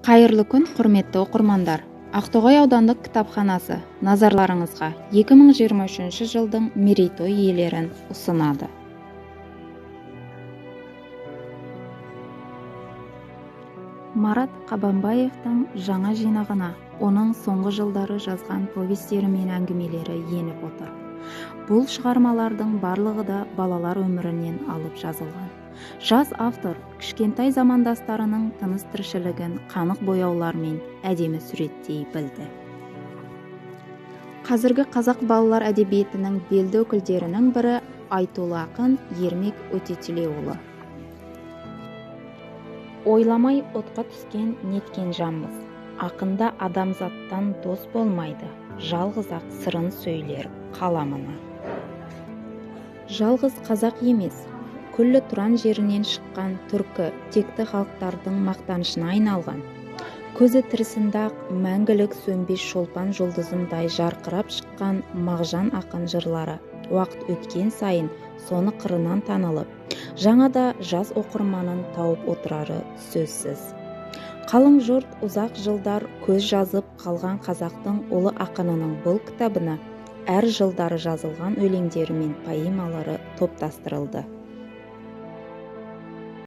Қайырлы күн, құрметті оқырмандар. Ақтоғай аудандық кітапханасы назарларыңызға 2023 жылдың мерейтой иелерін ұсынады. Марат Қабанбаевтың жаңа жинағына оның соңғы жылдары жазған повестері мен әңгімелері еніп отыр. Бұл шығармалардың барлығы да балалар өмірінен алып жазылған. Жас автор кішкентай замандастарының тыныс-тіршілігін қанық бояулармен әдемі суреттей білді. Қазіргі қазақ балалар әдебиетінің белді өкілдерінің бірі айтулы ақын Ермек Өтетілеуұлы. Ойламай отқа түскен неткен жанбыз. Ақында адамзаттан дос болмайды, жалғыз-ақ сырын сөйлер қаламына. Жалғыз қазақ емес, күллі тұран жерінен шыққан түркі текті халықтардың мақтанышына айналған. Көзі тірісінде-ақ мәңгілік сөнбес шолпан жұлдызындай жарқырап шыққан Мағжан ақын жырлары уақыт өткен сайын соны қырынан танылып, жаңада жас оқырманын тауып отырары сөзсіз. Қалың жұрт ұзақ жылдар көз жазып қалған қазақтың ұлы ақынының бұл кітабына әр жылдары жазылған өлеңдері мен поэмалары топтастырылды.